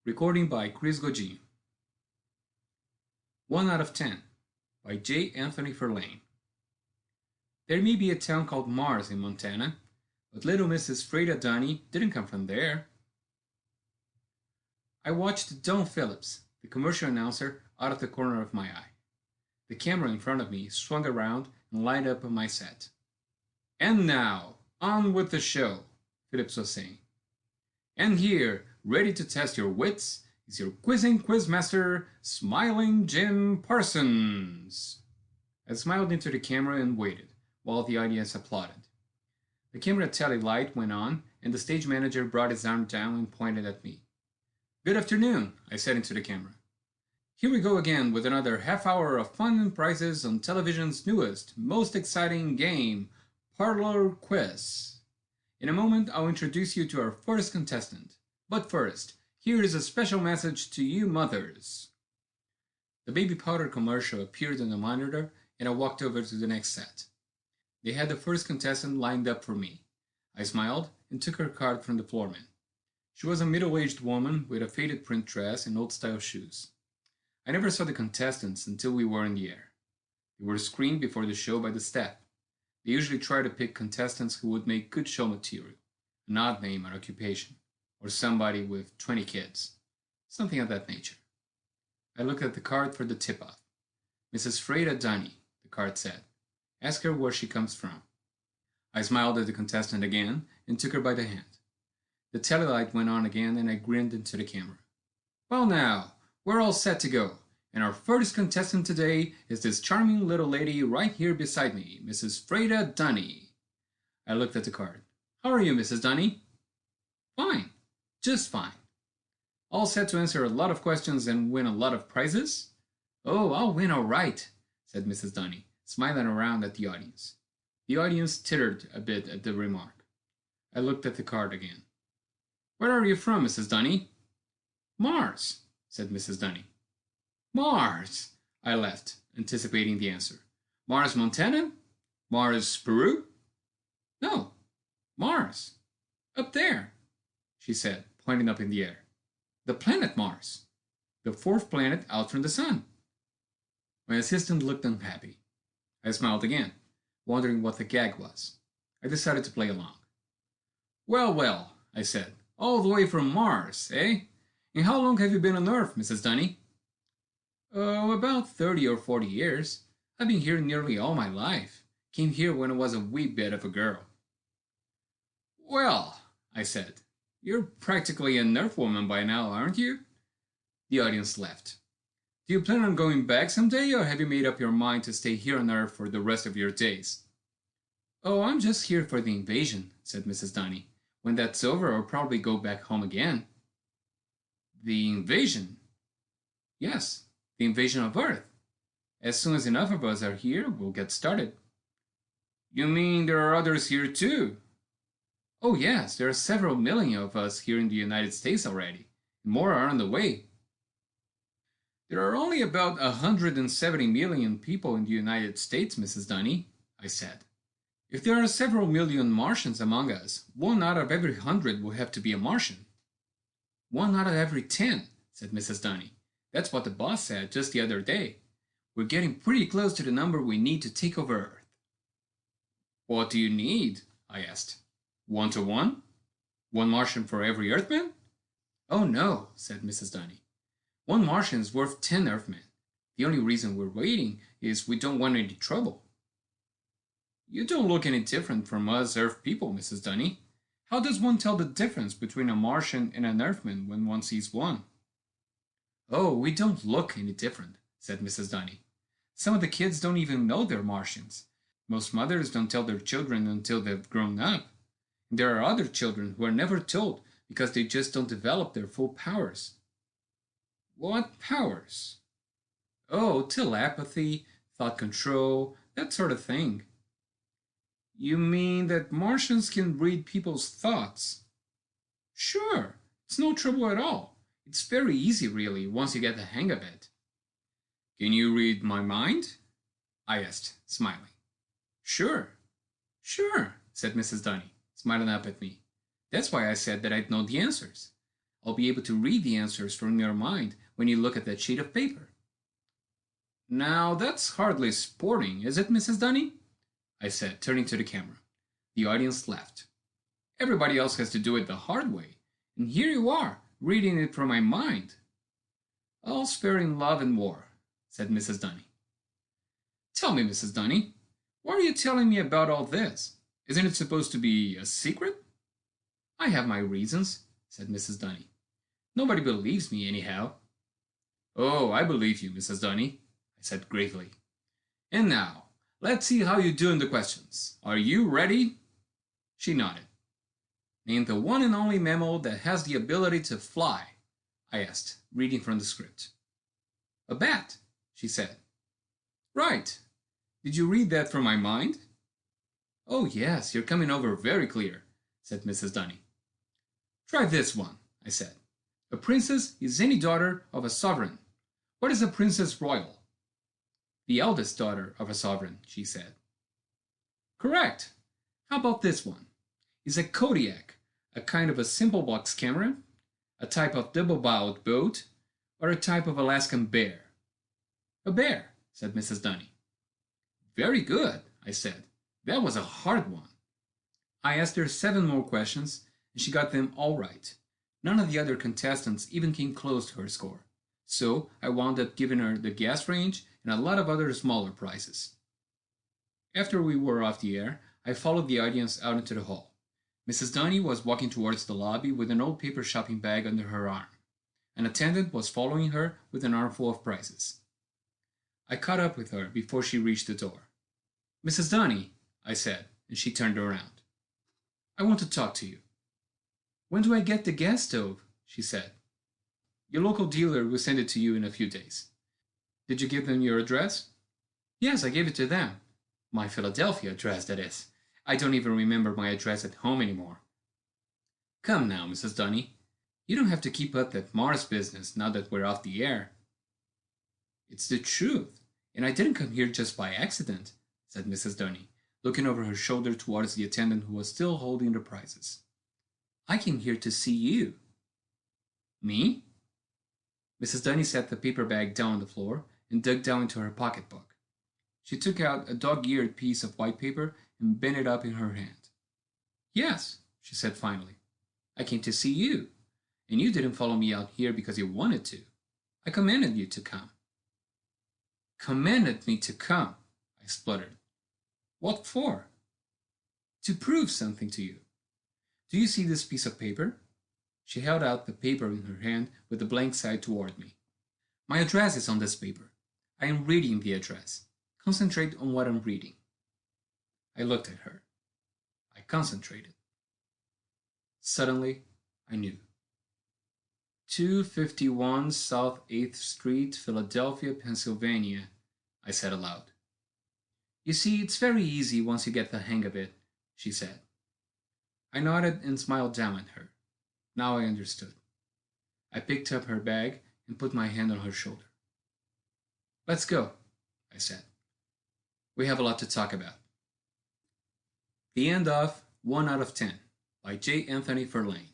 Recording by Chris Godin. 1 out of 10 by J. Anthony Ferlaine. There may be a town called Mars in Montana, but little Mrs. Freda Dunny didn't come from there. I watched Don Phillips, the commercial announcer, out of the corner of my eye. The camera in front of me swung around and lined up on my set. "And now, on with the show," Phillips was saying. "And here, ready to test your wits, is your quizzing quizmaster, Smiling Jim Parsons." I smiled into the camera and waited, while the audience applauded. The camera tally light went on, and the stage manager brought his arm down and pointed at me. "Good afternoon," I said into the camera. "Here we go again with another half hour of fun and prizes on television's newest, most exciting game, Parlor Quiz. In a moment, I'll introduce you to our first contestant. But first, here is a special message to you mothers." The baby powder commercial appeared on the monitor, and I walked over to the next set. They had the first contestant lined up for me. I smiled and took her card from the floorman. She was a middle-aged woman with a faded print dress and old-style shoes. I never saw the contestants until we were in the air. They were screened before the show by the staff. They usually try to pick contestants who would make good show material, an odd name or occupation, or somebody with 20 kids, something of that nature. I looked at the card for the tip-off. "Mrs. Freda Dunny," the card said. "Ask her where she comes from." I smiled at the contestant again and took her by the hand. The tally light went on again and I grinned into the camera. "Well now, we're all set to go. And our first contestant today is this charming little lady right here beside me, Mrs. Freda Dunny." I looked at the card. "How are you, Mrs. Dunny?" "Fine. Just fine." "All set to answer a lot of questions and win a lot of prizes?" "Oh, I'll win all right," said Mrs. Dunny, smiling around at the audience. The audience tittered a bit at the remark. I looked at the card again. "Where are you from, Mrs. Dunny?" "Mars," said Mrs. Dunny. "Mars!" I laughed, anticipating the answer. "Mars, Montana? Mars, Peru?" "No, Mars. Up there," she said, pointing up in the air. "The planet Mars. The fourth planet out from the sun." My assistant looked unhappy. I smiled again, wondering what the gag was. I decided to play along. "Well, well," I said. "All the way from Mars, eh? And how long have you been on Earth, Mrs. Dunny?" "Oh, about 30 or 40 years. I've been here nearly all my life. Came here when I was a wee bit of a girl." "Well," I said, "you're practically an Earthwoman by now, aren't you?" The audience laughed. "Do you plan on going back someday, or have you made up your mind to stay here on Earth for the rest of your days?" "Oh, I'm just here for the invasion," said Mrs. Dunny. "When that's over, I'll probably go back home again." "The invasion?" "Yes. The invasion of Earth. As soon as enough of us are here, we'll get started." "You mean there are others here too?" "Oh yes, there are several million of us here in the United States already, and more are on the way." "There are only about 170 million people in the United States, Mrs. Dunny," I said. "If there are several million Martians among us, 1 out of every 100 will have to be a Martian." "1 out of every 10, said Mrs. Dunny. "That's what the boss said just the other day. We're getting pretty close to the number we need to take over Earth." "What do you need?" I asked. 1 to 1? 1 Martian for every Earthman? "Oh no," said Mrs. Dunny. 1 Martian is worth 10 Earthmen. The only reason we're waiting is we don't want any trouble." "You don't look any different from us Earth people, Mrs. Dunny. How does one tell the difference between a Martian and an Earthman when one sees one?" "Oh, we don't look any different," said Mrs. Dunny. "Some of the kids don't even know they're Martians. Most mothers don't tell their children until they've grown up. And there are other children who are never told because they just don't develop their full powers." "What powers?" "Oh, telepathy, thought control, that sort of thing." "You mean that Martians can read people's thoughts?" "Sure, it's no trouble at all. It's very easy, really, once you get the hang of it." "Can you read my mind?" I asked, smiling. "Sure, sure," said Mrs. Dunny, smiling up at me. "That's why I said that I'd know the answers. I'll be able to read the answers from your mind when you look at that sheet of paper. Now, that's hardly sporting, is it, Mrs. Dunny? I said, turning to the camera. The audience laughed. Everybody else has to do it the hard way, and here you are, reading it from my mind. All's fair in love and war, said Mrs. Dunny. Tell me, Mrs. Dunny, why are you telling me about all this? Isn't it supposed to be a secret? I have my reasons, said Mrs. Dunny. Nobody believes me anyhow. Oh, I believe you, Mrs. Dunny, I said gravely. And now, let's see how you do in the questions. Are you ready? She nodded. Name the one and only mammal that has the ability to fly, I asked, reading from the script. A bat, she said. Right. Did you read that from my mind? Oh, yes, you're coming over very clear, said Mrs. Dunny. Try this one, I said. A princess is any daughter of a sovereign. What is a princess royal? The eldest daughter of a sovereign, she said. Correct. How about this one? Is a Kodiak a kind of a simple box camera, a type of double-bowed boat, or a type of Alaskan bear? A bear, said Mrs. Dunny. Very good, I said. That was a hard one. I asked her 7 more questions, and she got them all right. None of the other contestants even came close to her score. So I wound up giving her the gas range and a lot of other smaller prizes. After we were off the air, I followed the audience out into the hall. Mrs. Dunny was walking towards the lobby with an old paper shopping bag under her arm. An attendant was following her with an armful of prizes. I caught up with her before she reached the door. Mrs. Dunny, I said, and she turned around. I want to talk to you. When do I get the gas stove? She said. Your local dealer will send it to you in a few days. Did you give them your address? Yes, I gave it to them. My Philadelphia address, that is. I don't even remember my address at home anymore. Come now, Mrs. Dunny. You don't have to keep up that Mars business now that we're off the air. It's the truth, and I didn't come here just by accident, said Mrs. Dunny, looking over her shoulder towards the attendant who was still holding the prizes. I came here to see you. Me? Mrs. Dunny set the paper bag down on the floor and dug down into her pocketbook. She took out a dog-eared piece of white paper and bent it up in her hand. Yes, she said finally. I came to see you, and you didn't follow me out here because you wanted to. I commanded you to come. Commanded me to come, I spluttered. What for? To prove something to you. Do you see this piece of paper? She held out the paper in her hand with the blank side toward me. My address is on this paper. I am reading the address. Concentrate on what I'm reading. I looked at her. I concentrated. Suddenly, I knew. 251 South 8th Street, Philadelphia, Pennsylvania, I said aloud. You see, it's very easy once you get the hang of it, she said. I nodded and smiled down at her. Now I understood. I picked up her bag and put my hand on her shoulder. Let's go, I said. We have a lot to talk about. The end of 1 out of 10 by J. Anthony Ferlaine.